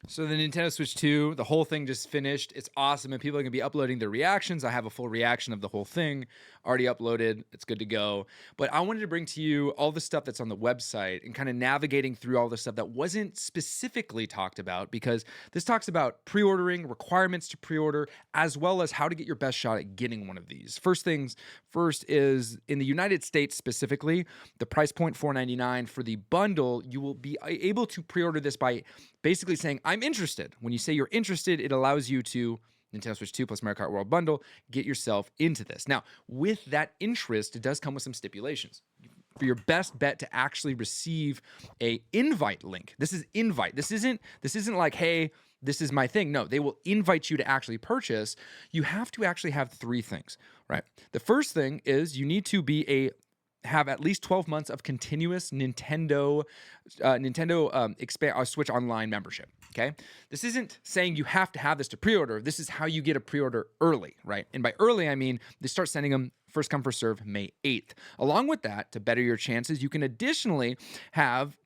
So the Nintendo Switch 2, the whole thing just finished. It's awesome, and people are going to be uploading their reactions. I have a full reaction of the whole thing already uploaded. It's good to go. But I wanted to bring to you all the stuff that's on the website and kind of navigating through all the stuff that wasn't specifically talked about, because this talks about pre-ordering, requirements to pre-order, as well as how to get your best shot at getting one of these. First things first is in the United States specifically, the price point $499 for the bundle. You will be able to pre-order this by basically saying, I'm interested. When you say you're interested, it allows you to Nintendo Switch 2 plus Mario Kart World Bundle, get yourself into this. Now, with that interest, it does come with some stipulations. For your best bet to actually receive a invite link. This is invite. This isn't like, hey, this is my thing. No, they will invite you to actually purchase. You have to actually have three things, right? The first thing is you need to have at least 12 months of continuous Nintendo Switch Online membership. Okay, this isn't saying you have to have this to pre-order. This is how you get a pre-order early, right? And by early, I mean they start sending them first come first serve May 8th. Along with that, to better your chances, you can additionally have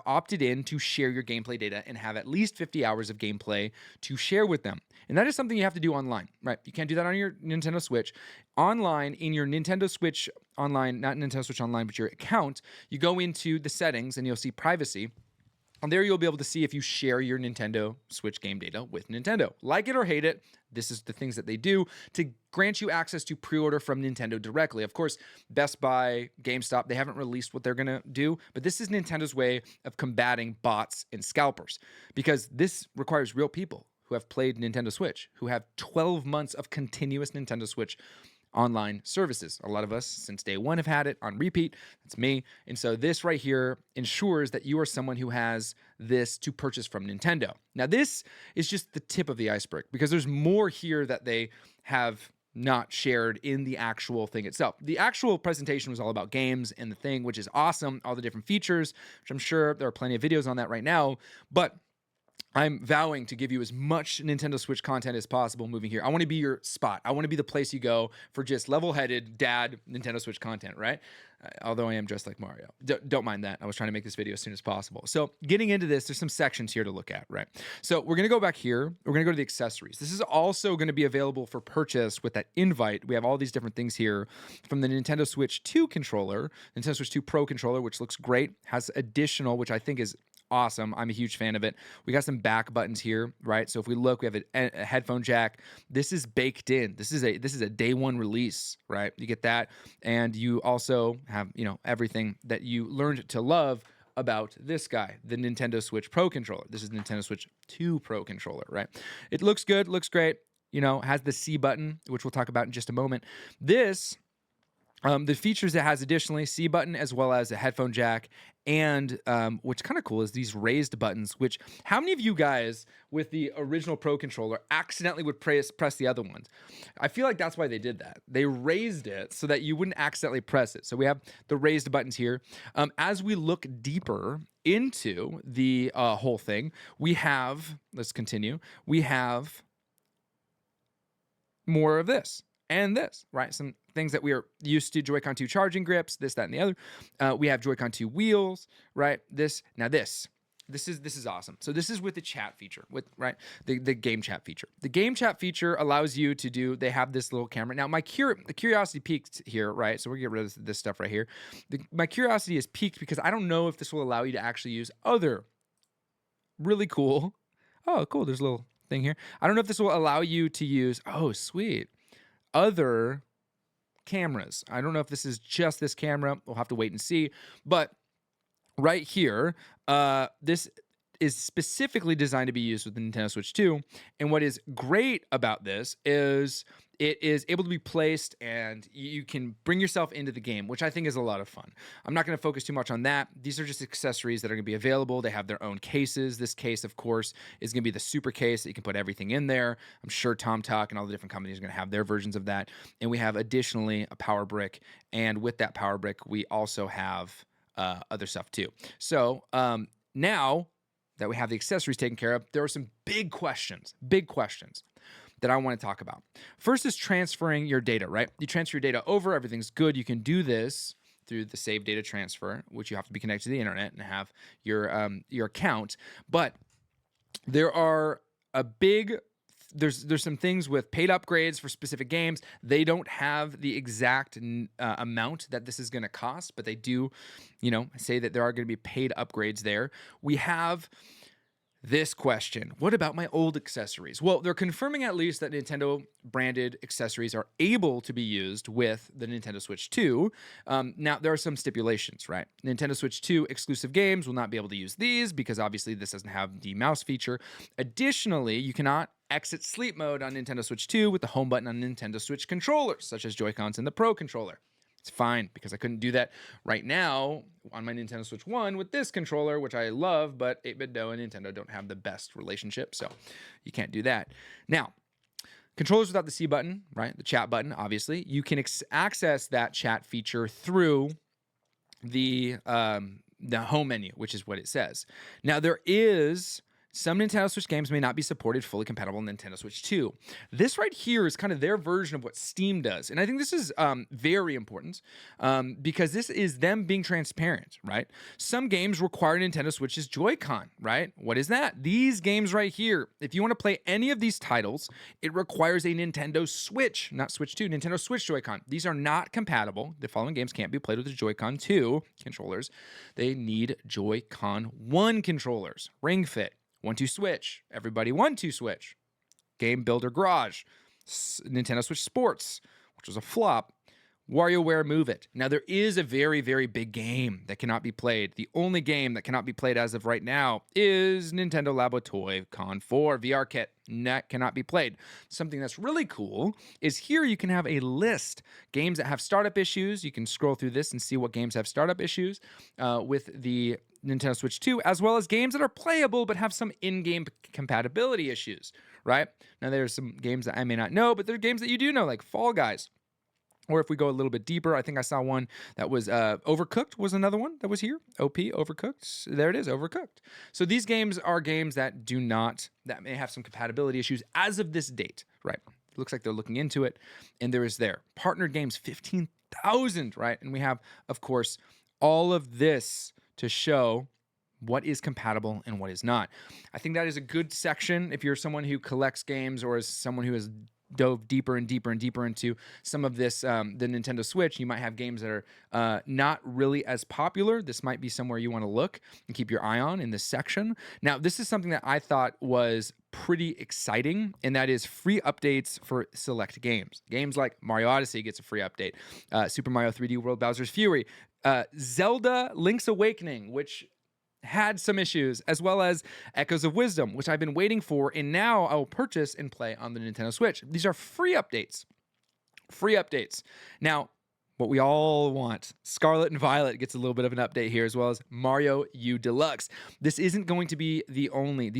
opted in to share your gameplay data and have at least 50 hours of gameplay to share with them. And that is something you have to do online, right? You can't do that on your Nintendo Switch. Online, in your Nintendo Switch Online, not Nintendo Switch Online, but your account, you go into the settings and you'll see privacy. And there you'll be able to see if you share your Nintendo Switch game data with Nintendo. Like it or hate it, this is the things that they do to grant you access to pre-order from Nintendo directly. Of course, Best Buy, GameStop, they haven't released what they're going to do, but this is Nintendo's way of combating bots and scalpers, because this requires real people who have played Nintendo Switch, who have 12 months of continuous Nintendo Switch online services. A lot of us since day one have had it on repeat. That's me. And so this right here ensures that you are someone who has this to purchase from Nintendo. Now, this is just the tip of the iceberg, because there's more here that they have not shared in the actual thing itself. The actual presentation was all about games and the thing, which is awesome, all the different features, which I'm sure there are plenty of videos on that right now, but I'm vowing to give you as much Nintendo Switch content as possible moving here. I want to be your spot. I want to be the place you go for just level-headed dad Nintendo Switch content, right? Although I am dressed like Mario. Don't mind that. I was trying to make this video as soon as possible. So getting into this, there's some sections here to look at, right? So we're going to go back here. We're going to go to the accessories. This is also going to be available for purchase with that invite. We have all these different things here from the Nintendo Switch 2 controller, Nintendo Switch 2 Pro controller, which looks great, has additional, which I think is awesome. I'm a huge fan of it. We got some back buttons here, right? So if we look, we have a headphone jack. This is baked in. This is a day one release, right? You get that, and you also have everything that you learned to love about this guy, the Nintendo Switch Pro controller. This is Nintendo Switch 2 Pro controller, right? It looks good, looks great. Has the C button, which we'll talk about in just a moment. This. The features it has additionally, C button as well as a headphone jack, and what's kind of cool is these raised buttons, which how many of you guys with the original Pro controller accidentally would press the other ones? I feel like that's why they did that. They raised it so that you wouldn't accidentally press it. So we have the raised buttons here. As we look deeper into the whole thing, let's continue, we have more of this. And this, right? Some things that we are used to: Joy-Con 2 charging grips, this, that, and the other. We have Joy-Con 2 wheels, right? This is awesome. So this is with the chat feature, the game chat feature. The game chat feature allows you to do. They have this little camera. Now, the curiosity peaked here, right? So we're gonna get rid of this stuff right here. My curiosity is peaked because I don't know if this will allow you to actually use other really cool. Oh, cool. There's a little thing here. I don't know if this will allow you to use. Oh, sweet. Other cameras. I don't know if this is just this camera. We'll have to wait and see. But right here, this is specifically designed to be used with the Nintendo Switch 2. And what is great about this is it is able to be placed and you can bring yourself into the game, which I think is a lot of fun. I'm not going to focus too much on that. These are just accessories that are going to be available. They have their own cases. This case, of course, is going to be the super case that you can put everything in there. I'm sure TomTalk and all the different companies are going to have their versions of that. And we have additionally a power brick. And with that power brick, we also have other stuff too. So now that we have the accessories taken care of, there are some big questions that I want to talk about. First is transferring your data, right? You transfer your data over, everything's good. You can do this through the save data transfer, which you have to be connected to the internet and have your account. But there are a big there's some things with paid upgrades for specific games. They don't have the exact amount that this is going to cost, but they do, say that there are going to be paid upgrades there. We have this question: what about my old accessories? Well, they're confirming at least that Nintendo branded accessories are able to be used with the Nintendo Switch 2. Now, there are some stipulations, right? Nintendo Switch 2 exclusive games will not be able to use these because obviously this doesn't have the mouse feature. Additionally, you cannot exit sleep mode on Nintendo Switch 2 with the home button on Nintendo Switch controllers, such as Joy-Cons and the Pro controller. It's fine because I couldn't do that right now on my Nintendo Switch 1 with this controller, which I love, but 8BitDo and Nintendo don't have the best relationship, so you can't do that. Now, controllers without the C button, right? The chat button, obviously. You can access that chat feature through the home menu, which is what it says. Now, there is some Nintendo Switch games may not be supported fully compatible in Nintendo Switch 2. This right here is kind of their version of what Steam does. And I think this is very important because this is them being transparent, right? Some games require Nintendo Switch's Joy-Con, right? What is that? These games right here, if you want to play any of these titles, it requires a Nintendo Switch, not Switch 2, Nintendo Switch Joy-Con. These are not compatible. The following games can't be played with the Joy-Con 2 controllers. They need Joy-Con 1 controllers. Ring Fit. 1-2 Switch. Everybody 1-2 Switch. Game Builder Garage. Nintendo Switch Sports, which was a flop. WarioWare Move It. Now, there is a very, very big game that cannot be played. The only game that cannot be played as of right now is Nintendo Labo Toy Con 4 VR Kit. That cannot be played. Something that's really cool is here you can have a list. Games that have startup issues. You can scroll through this and see what games have startup issues with the Nintendo Switch 2, as well as games that are playable but have some in-game compatibility issues, right? Now, there's some games that I may not know, but there are games that you do know, like Fall Guys. Or if we go a little bit deeper, I think I saw one that was Overcooked was another one that was here. OP, Overcooked. There it is, Overcooked. So these games are games that that may have some compatibility issues as of this date, right? It looks like they're looking into it. And there is partnered games, 15,000, right? And we have, of course, all of this to show what is compatible and what is not. I think that is a good section if you're someone who collects games or is someone who has dove deeper and deeper and deeper into some of this, the Nintendo Switch. You might have games that are not really as popular. This might be somewhere you want to look and keep your eye on in this section. Now, this is something that I thought was pretty exciting, and that is free updates for select games. Games like Mario Odyssey gets a free update. Super Mario 3D World Bowser's Fury. Zelda Link's Awakening, which had some issues, as well as Echoes of Wisdom, which I've been waiting for, and now I will purchase and play on the Nintendo Switch. These are free updates. Free updates. Now, what we all want, Scarlet and Violet gets a little bit of an update here, as well as Mario U Deluxe. This isn't going to be these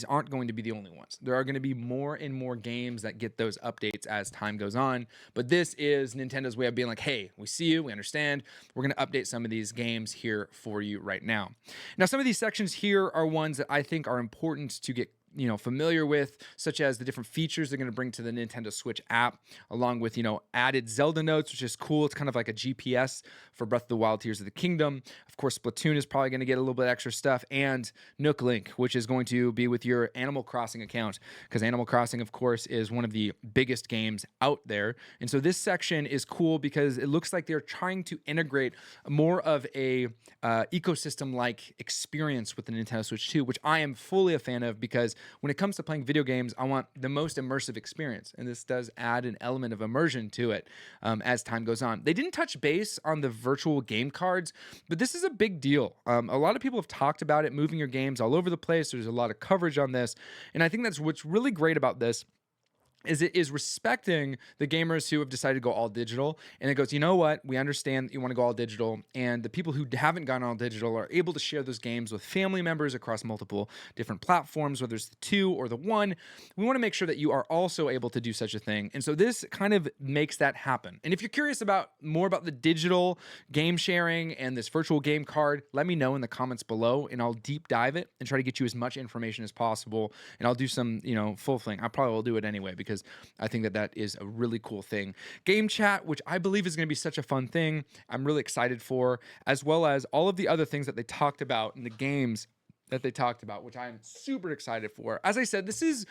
aren't going to be the only ones. There are going to be more and more games that get those updates as time goes on, but this is Nintendo's way of being like, hey, we see you, we understand, we're going to update some of these games here for you right now. Now, some of these sections here are ones that I think are important to get familiar with, such as the different features they're going to bring to the Nintendo Switch app, along with, added Zelda notes, which is cool. It's kind of like a GPS for Breath of the Wild, Tears of the Kingdom. Of course, Splatoon is probably going to get a little bit extra stuff, and Nook Link, which is going to be with your Animal Crossing account, because Animal Crossing, of course, is one of the biggest games out there. And so this section is cool because it looks like they're trying to integrate more of a ecosystem-like experience with the Nintendo Switch 2, which I am fully a fan of, because when it comes to playing video games, I want the most immersive experience, and this does add an element of immersion to it as time goes on. They didn't touch base on the virtual game cards, but this is a big deal. A lot of people have talked about it, moving your games all over the place. There's a lot of coverage on this, and I think that's what's really great about this. Is it is respecting the gamers who have decided to go all digital, and it goes, you know what, we understand that you want to go all digital, and the people who haven't gone all digital are able to share those games with family members across multiple different platforms, whether it's the 2 or the 1. We want to make sure that you are also able to do such a thing, and so this kind of makes that happen. And if you're curious about more about the digital game sharing and this virtual game card, let me know in the comments below, and I'll deep dive it and try to get you as much information as possible, and I'll do some, full thing. I probably will do it anyway, because I think that is a really cool thing. Game chat, which I believe is going to be such a fun thing, I'm really excited for, as well as all of the other things that they talked about in the games that they talked about, which I'm super excited for. As I said, this has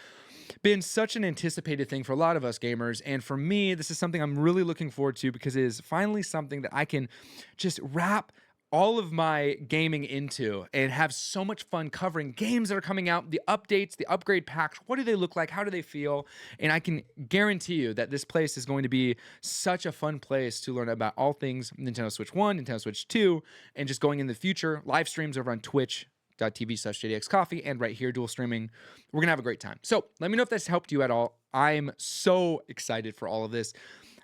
been such an anticipated thing for a lot of us gamers. And for me, this is something I'm really looking forward to because it is finally something that I can just wrap all of my gaming into and have so much fun covering games that are coming out, the updates, the upgrade packs. What do they look like? How do they feel? And I can guarantee you that this place is going to be such a fun place to learn about all things Nintendo Switch 1, Nintendo Switch 2, and just going in the future, live streams over on twitch.tv/JDXCoffee and right here, dual streaming. We're going to have a great time. So let me know if that's helped you at all. I'm so excited for all of this.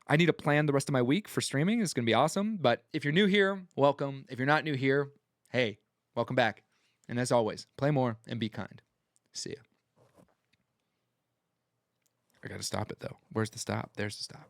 I need to plan the rest of my week for streaming. It's going to be awesome. But if you're new here, welcome. If you're not new here, hey, welcome back. And as always, play more and be kind. See ya. I got to stop it, though. Where's the stop? There's the stop.